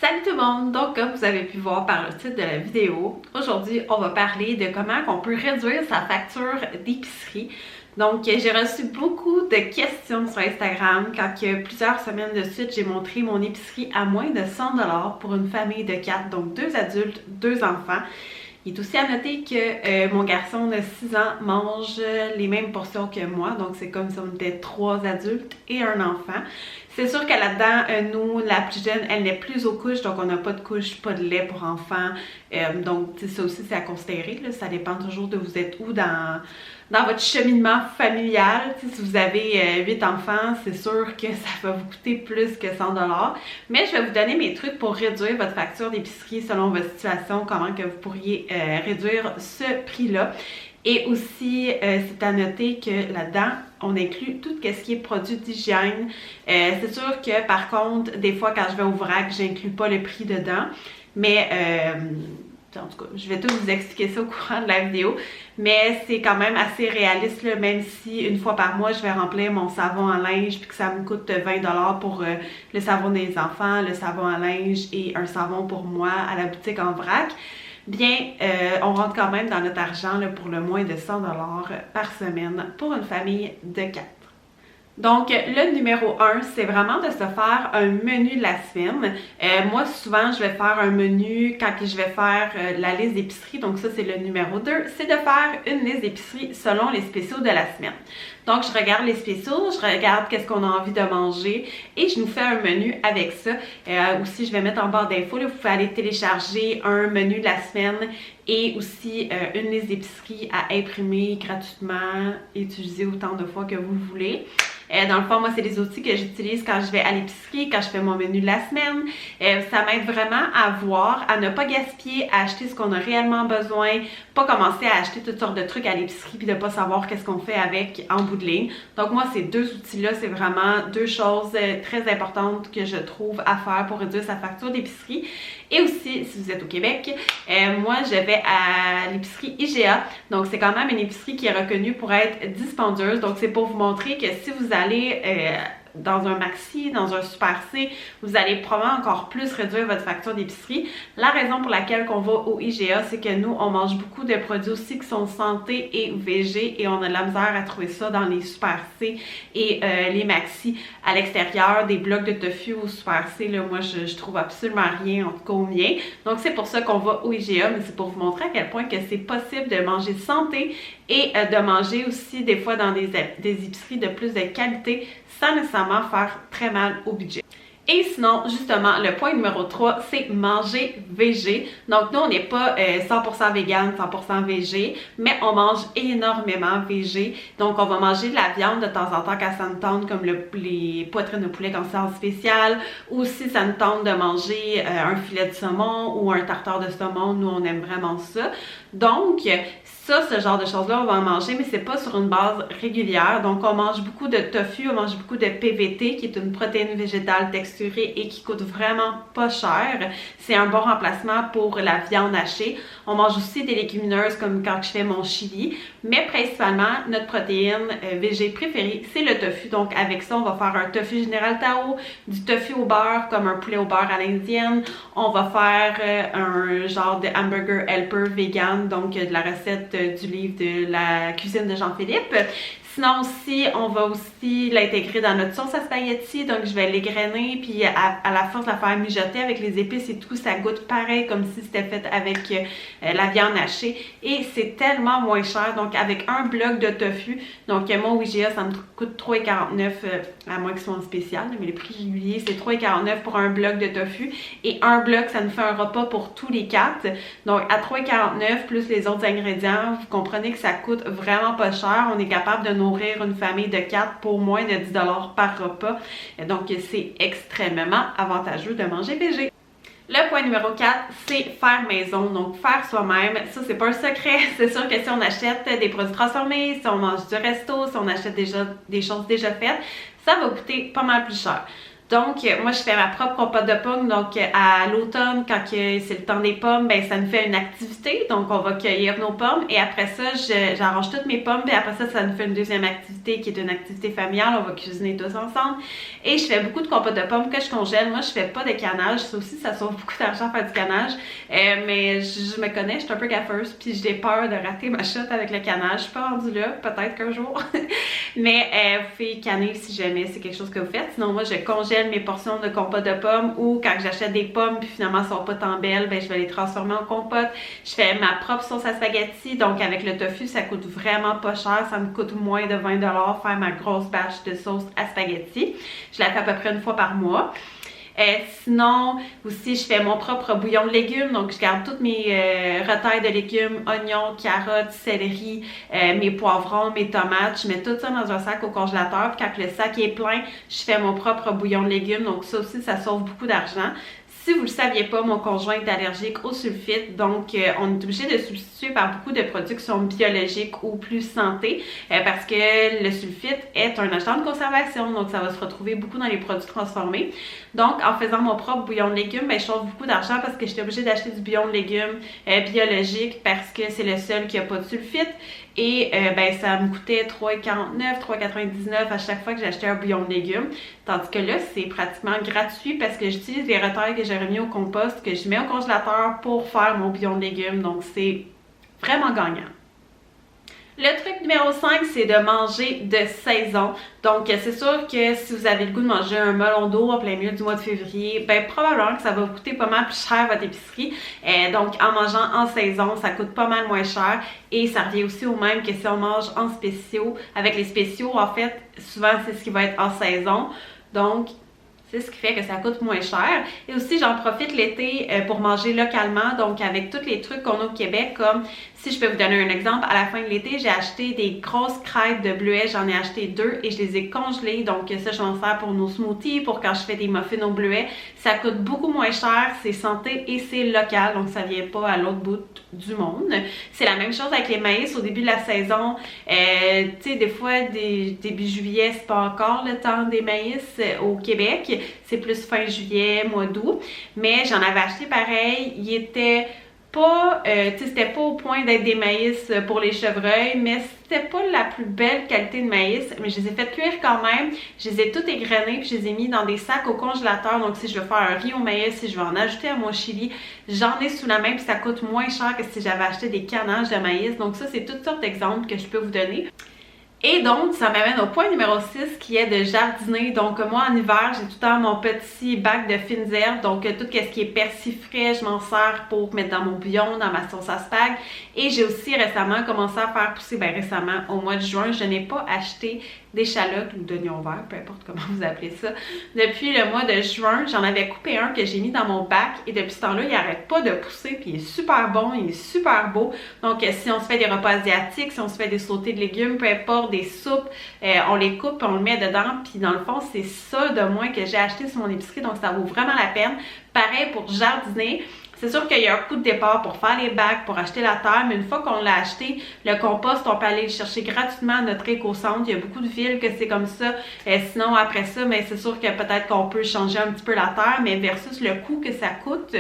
Salut tout le monde! Donc comme vous avez pu voir par le titre de la vidéo, aujourd'hui on va parler de comment on peut réduire sa facture d'épicerie. Donc j'ai reçu beaucoup de questions sur Instagram quand plusieurs semaines de suite j'ai montré mon épicerie à moins de 100$ pour une famille de 4, donc 2 adultes, 2 enfants. Il est aussi à noter que mon garçon de 6 ans mange les mêmes portions que moi, donc c'est comme si on était 3 adultes et un enfant. C'est sûr que là-dedans, nous, la plus jeune, elle n'est plus aux couches, donc on n'a pas de couches, pas de lait pour enfants. Donc ça aussi, c'est à considérer, là. Ça dépend toujours de vous êtes où dans votre cheminement familial. Si vous avez 8 enfants, c'est sûr que ça va vous coûter plus que 100$. Mais je vais vous donner mes trucs pour réduire votre facture d'épicerie selon votre situation, comment que vous pourriez réduire ce prix-là. Et aussi, c'est à noter que là-dedans, on inclut tout ce qui est produits d'hygiène. C'est sûr que par contre, des fois quand je vais au vrac, j'inclus pas le prix dedans. Mais en tout cas, je vais tout vous expliquer ça au courant de la vidéo. Mais c'est quand même assez réaliste, là, même si une fois par mois, je vais remplir mon savon à linge puis que ça me coûte 20$ pour le savon des enfants, le savon à linge et un savon pour moi à la boutique en vrac. Bien, on rentre quand même dans notre argent là, pour le moins de 100$ par semaine pour une famille de 4. Donc, le numéro 1, c'est vraiment de se faire un menu de la semaine. Moi, souvent, je vais faire un menu quand je vais faire la liste d'épicerie. Donc, ça, c'est le numéro 2. C'est de faire une liste d'épicerie selon les spéciaux de la semaine. Donc, je regarde les spéciaux, je regarde qu'est-ce qu'on a envie de manger et je nous fais un menu avec ça. Aussi, je vais mettre en barre d'infos, vous pouvez aller télécharger un menu de la semaine et aussi une liste d'épicerie à imprimer gratuitement et utiliser autant de fois que vous voulez. Dans le fond, moi, c'est des outils que j'utilise quand je vais à l'épicerie, quand je fais mon menu de la semaine. Ça m'aide vraiment à voir, à ne pas gaspiller, à acheter ce qu'on a réellement besoin, pas commencer à acheter toutes sortes de trucs à l'épicerie puis de pas savoir qu'est-ce qu'on fait avec en bout de ligne. Donc moi, ces deux outils-là, c'est vraiment deux choses très importantes que je trouve à faire pour réduire sa facture d'épicerie. Et aussi, si vous êtes au Québec, moi, je vais à l'épicerie IGA. Donc, c'est quand même une épicerie qui est reconnue pour être dispendieuse. Donc, c'est pour vous montrer que si vous allez dans un Maxi, dans un Super C, vous allez probablement encore plus réduire votre facture d'épicerie. La raison pour laquelle on va au IGA, c'est que nous, on mange beaucoup de produits aussi qui sont santé et végé et on a de la misère à trouver ça dans les Super C et les Maxi à l'extérieur, des blocs de tofu au Super C. Là, moi, je trouve absolument rien, en tout cas au mien. Donc, c'est pour ça qu'on va au IGA, mais c'est pour vous montrer à quel point que c'est possible de manger santé et de manger aussi des fois dans des épiceries de plus de qualité sans nécessairement faire très mal au budget. Et sinon, justement, le point numéro 3, c'est manger végé. Donc, nous, on n'est pas 100% vegan, 100% végé, mais on mange énormément végé. Donc, on va manger de la viande de temps en temps quand ça nous tente, comme les poitrines de poulet comme ça en spécial, ou si ça nous tente de manger un filet de saumon ou un tartare de saumon, nous, on aime vraiment ça. Donc, ça, ce genre de choses-là, on va en manger, mais c'est pas sur une base régulière. Donc, on mange beaucoup de tofu, on mange beaucoup de PVT, qui est une protéine végétale texturée et qui coûte vraiment pas cher. C'est un bon remplacement pour la viande hachée. On mange aussi des légumineuses comme quand je fais mon chili, mais principalement, notre protéine végé préférée, c'est le tofu. Donc, avec ça, on va faire un tofu Général Tao, du tofu au beurre, comme un poulet au beurre à l'indienne. On va faire un genre de hamburger helper vegan, donc de la recette du livre de la cuisine de Jean-Philippe. Sinon aussi, on va aussi l'intégrer dans notre sauce à spaghetti, donc je vais l'égrener, puis à la force de la faire mijoter avec les épices et tout, ça goûte pareil comme si c'était fait avec la viande hachée et c'est tellement moins cher, donc avec un bloc de tofu, donc moi au IGA ça me coûte 3,49$, à moins qu'ils soient en spécial, mais le prix régulier c'est 3,49$ pour un bloc de tofu et un bloc ça nous fait un repas pour tous les 4, donc à 3,49$ plus les autres ingrédients, vous comprenez que ça coûte vraiment pas cher, on est capable de nourrir une famille de 4 pour moins de 10$ par repas. Donc, c'est extrêmement avantageux de manger végé. Le point numéro 4, c'est faire maison, donc faire soi-même. Ça, c'est pas un secret. C'est sûr que si on achète des produits transformés, si on mange du resto, si on achète déjà des choses déjà faites, ça va coûter pas mal plus cher. Donc, moi, je fais ma propre compote de pommes. Donc, à l'automne, quand c'est le temps des pommes, ben ça nous fait une activité. Donc, on va cueillir nos pommes. Et après ça, j'arrange toutes mes pommes. Et après ça, ça nous fait une deuxième activité qui est une activité familiale. On va cuisiner tous ensemble. Et je fais beaucoup de compote de pommes que je congèle. Moi, je fais pas de canage. Ça aussi, ça sauve beaucoup d'argent faire du canage. Mais je me connais, je suis un peu gaffeuse. Puis, j'ai peur de rater ma shot avec le canage. Je suis pas rendue là. Peut-être qu'un jour. Mais vous pouvez canner si jamais c'est quelque chose que vous faites. Sinon, moi, je congèle mes portions de compote de pommes ou quand j'achète des pommes puis finalement elles sont pas tant belles, ben je vais les transformer en compote. Je fais ma propre sauce à spaghetti, donc avec le tofu, ça coûte vraiment pas cher. Ça me coûte moins de 20$ faire ma grosse batch de sauce à spaghetti. Je la fais à peu près une fois par mois. Sinon, aussi, je fais mon propre bouillon de légumes. Donc, je garde toutes mes retailles de légumes, oignons, carottes, céleri, mes poivrons, mes tomates. Je mets tout ça dans un sac au congélateur. Puis quand le sac est plein, je fais mon propre bouillon de légumes. Donc, ça aussi, ça sauve beaucoup d'argent. Si vous ne le saviez pas, mon conjoint est allergique au sulfite, donc on est obligé de substituer par beaucoup de produits qui sont biologiques ou plus santé parce que le sulfite est un agent de conservation, donc ça va se retrouver beaucoup dans les produits transformés. Donc en faisant mon propre bouillon de légumes, ben, je sauve beaucoup d'argent parce que j'étais obligée d'acheter du bouillon de légumes biologique parce que c'est le seul qui n'a pas de sulfite. Et ben, ça me coûtait 3,49, 3,99 à chaque fois que j'achetais un bouillon de légumes. Tandis que là, c'est pratiquement gratuit parce que j'utilise les retailles que j'ai remis au compost, que je mets au congélateur pour faire mon bouillon de légumes. Donc, c'est vraiment gagnant. Le truc numéro 5, c'est de manger de saison. Donc, c'est sûr que si vous avez le goût de manger un melon d'eau en plein milieu du mois de février, ben probablement que ça va vous coûter pas mal plus cher votre épicerie. Donc, en mangeant en saison, ça coûte pas mal moins cher et ça revient aussi au même que si on mange en spéciaux. Avec les spéciaux, en fait, souvent, c'est ce qui va être en saison. Donc, c'est ce qui fait que ça coûte moins cher. Et aussi, j'en profite l'été pour manger localement, donc avec tous les trucs qu'on a au Québec, comme si je peux vous donner un exemple, à la fin de l'été, j'ai acheté des grosses crêpes de bleuets, j'en ai acheté 2 et je les ai congelées, donc ça, je m'en sers pour nos smoothies, pour quand je fais des muffins au bleuet. Ça coûte beaucoup moins cher, c'est santé et c'est local, donc ça vient pas à l'autre bout du monde. C'est la même chose avec les maïs au début de la saison. Tu sais, des fois, début juillet, c'est pas encore le temps des maïs au Québec. C'est plus fin juillet, mois d'août. Mais j'en avais acheté pareil. Il était pas, tu sais, c'était pas au point d'être des maïs pour les chevreuils, mais c'était pas la plus belle qualité de maïs. Mais je les ai fait cuire quand même. Je les ai tout égrenés puis je les ai mis dans des sacs au congélateur. Donc si je veux faire un riz au maïs, si je veux en ajouter à mon chili, j'en ai sous la main puis ça coûte moins cher que si j'avais acheté des canages de maïs. Donc ça, c'est toutes sortes d'exemples que je peux vous donner. Et donc, ça m'amène au point numéro 6 qui est de jardiner. Donc, moi, en hiver, j'ai tout le temps mon petit bac de fines herbes. Donc, tout ce qui est persil frais, je m'en sers pour mettre dans mon bouillon, dans ma sauce à spag. Et j'ai aussi récemment commencé à faire pousser, ben récemment, au mois de juin, je n'ai pas acheté d'échalotes ou d'oignons verts, peu importe comment vous appelez ça. Depuis le mois de juin, j'en avais coupé un que j'ai mis dans mon bac et depuis ce temps-là, il n'arrête pas de pousser puis il est super bon, il est super beau. Donc, si on se fait des repas asiatiques, si on se fait des sautés de légumes, peu importe, des soupes, on les coupe et on le met dedans. Puis dans le fond, c'est ça de moins que j'ai acheté sur mon épicerie, donc ça vaut vraiment la peine. Pareil pour jardiner. C'est sûr qu'il y a un coût de départ pour faire les bacs, pour acheter la terre, mais une fois qu'on l'a acheté, le compost, on peut aller le chercher gratuitement à notre éco-centre. Il y a beaucoup de villes que c'est comme ça. Sinon, après ça, mais c'est sûr que peut-être qu'on peut changer un petit peu la terre, mais versus le coût que ça coûte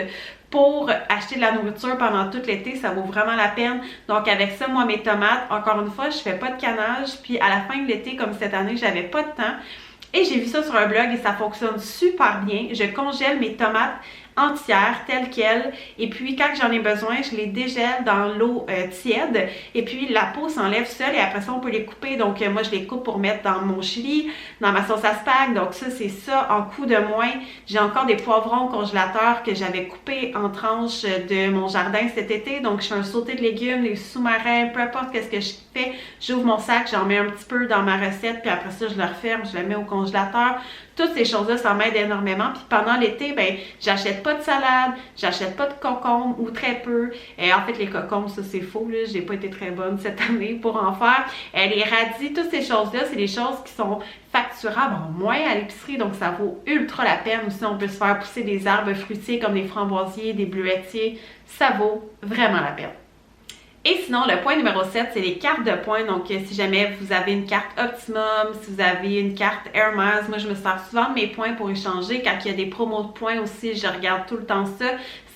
pour acheter de la nourriture pendant tout l'été, ça vaut vraiment la peine. Donc avec ça, moi, mes tomates, encore une fois, je fais pas de canage. Puis à la fin de l'été, comme cette année, j'avais pas de temps. Et j'ai vu ça sur un blog et ça fonctionne super bien. Je congèle mes tomates entières, telles quelles. Et puis, quand j'en ai besoin, je les dégèle dans l'eau tiède. Et puis, la peau s'enlève seule et après ça, on peut les couper. Donc, moi, je les coupe pour mettre dans mon chili, dans ma sauce à spag. Donc, ça, c'est ça en coût de moins. J'ai encore des poivrons au congélateur que j'avais coupés en tranches de mon jardin cet été. Donc, je fais un sauté de légumes, des sous-marins, peu importe qu'est-ce que je fais. J'ouvre mon sac, j'en mets un petit peu dans ma recette. Puis après ça, je le referme, je le mets au congélateur. Toutes ces choses-là, ça m'aide énormément. Puis pendant l'été, ben, j'achète pas de salade, j'achète pas de concombres ou très peu. En fait, les concombres, ça c'est faux, là. J'ai pas été très bonne cette année pour en faire. Les radis, toutes ces choses-là, c'est des choses qui sont facturables en moins à l'épicerie, donc ça vaut ultra la peine. Aussi, on peut se faire pousser des arbres fruitiers comme des framboisiers, des bleuetiers. Ça vaut vraiment la peine. Et sinon, le point numéro 7, c'est les cartes de points. Donc, si jamais vous avez une carte Optimum, si vous avez une carte Air Miles, moi, je me sers souvent de mes points pour échanger. Quand il y a des promos de points aussi, je regarde tout le temps ça.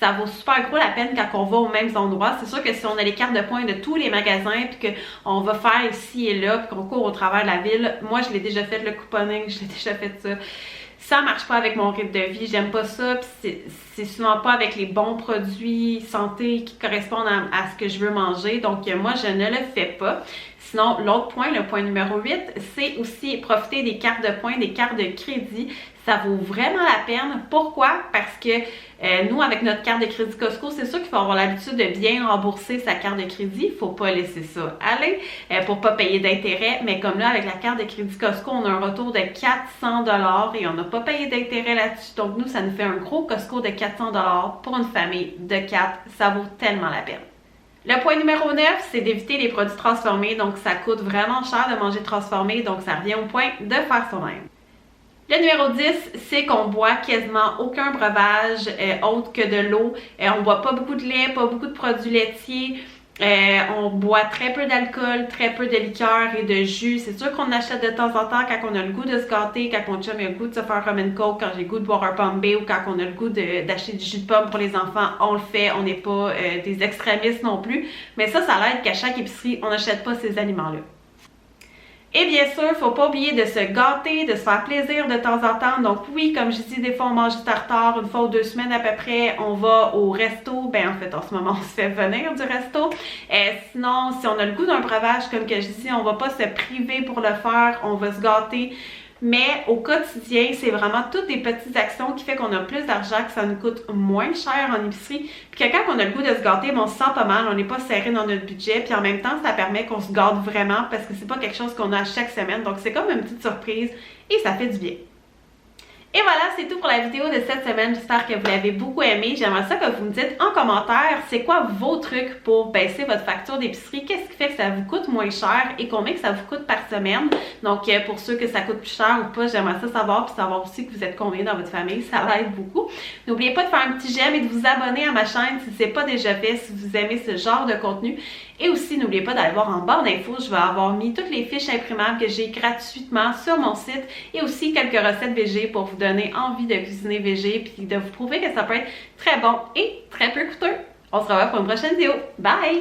Ça vaut super gros la peine quand on va aux mêmes endroits. C'est sûr que si on a les cartes de points de tous les magasins, puis qu'on va faire ici et là, puis qu'on court au travers de la ville, moi, je l'ai déjà fait, le couponing, je l'ai déjà fait ça. Ça marche pas avec mon rythme de vie, j'aime pas ça, puis c'est souvent pas avec les bons produits santé qui correspondent à ce que je veux manger, donc moi je ne le fais pas. Sinon, l'autre point, le point numéro 8, c'est aussi profiter des cartes de points, des cartes de crédit. Ça vaut vraiment la peine. Pourquoi? Parce que nous, avec notre carte de crédit Costco, c'est sûr qu'il faut avoir l'habitude de bien rembourser sa carte de crédit. Il ne faut pas laisser ça aller pour ne pas payer d'intérêt. Mais comme là, avec la carte de crédit Costco, on a un retour de 400 $ et on n'a pas payé d'intérêt là-dessus. Donc nous, ça nous fait un gros Costco de 400 $ pour une famille de 4. Ça vaut tellement la peine. Le point numéro 9, c'est d'éviter les produits transformés. Donc, ça coûte vraiment cher de manger transformé. Donc, ça revient au point de faire soi-même. Le numéro 10, c'est qu'on boit quasiment aucun breuvage autre que de l'eau. On boit pas beaucoup de lait, pas beaucoup de produits laitiers. On boit très peu d'alcool, très peu de liqueur et de jus. C'est sûr qu'on achète de temps en temps quand on a le goût de se gâter, quand mon chum a le goût de se faire un rum and coke, quand j'ai le goût de boire un pomme ou quand on a le goût d'acheter du jus de pomme pour les enfants, on le fait. On n'est pas des extrémistes non plus. Mais ça l'aide qu'à chaque épicerie, on n'achète pas ces aliments-là. Et bien sûr, il ne faut pas oublier de se gâter, de se faire plaisir de temps en temps. Donc oui, comme je dis, des fois on mange du tartare, une fois ou 2 semaines à peu près, on va au resto. Ben en fait, en ce moment, on se fait venir du resto. Sinon, si on a le goût d'un breuvage, comme que je dis, on ne va pas se priver pour le faire, on va se gâter. Mais au quotidien, c'est vraiment toutes des petites actions qui fait qu'on a plus d'argent, que ça nous coûte moins cher en épicerie. Puis que quand on a le goût de se gâter, on se sent pas mal, on n'est pas serré dans notre budget. Puis en même temps, ça permet qu'on se gâte vraiment parce que c'est pas quelque chose qu'on a chaque semaine. Donc c'est comme une petite surprise et ça fait du bien. Et voilà, c'est tout pour la vidéo de cette semaine. J'espère que vous l'avez beaucoup aimé. J'aimerais ça que vous me dites en commentaire c'est quoi vos trucs pour baisser votre facture d'épicerie. Qu'est-ce qui fait que ça vous coûte moins cher et combien que ça vous coûte par semaine. Donc pour ceux que ça coûte plus cher ou pas, j'aimerais ça savoir, puis savoir aussi que vous êtes combien dans votre famille. Ça l'aide beaucoup. N'oubliez pas de faire un petit j'aime et de vous abonner à ma chaîne si ce n'est pas déjà fait, si vous aimez ce genre de contenu. Et aussi, n'oubliez pas d'aller voir en barre d'infos, je vais avoir mis toutes les fiches imprimables que j'ai gratuitement sur mon site et aussi quelques recettes végé pour vous donner envie de cuisiner végé puis de vous prouver que ça peut être très bon et très peu coûteux. On se revoit pour une prochaine vidéo. Bye!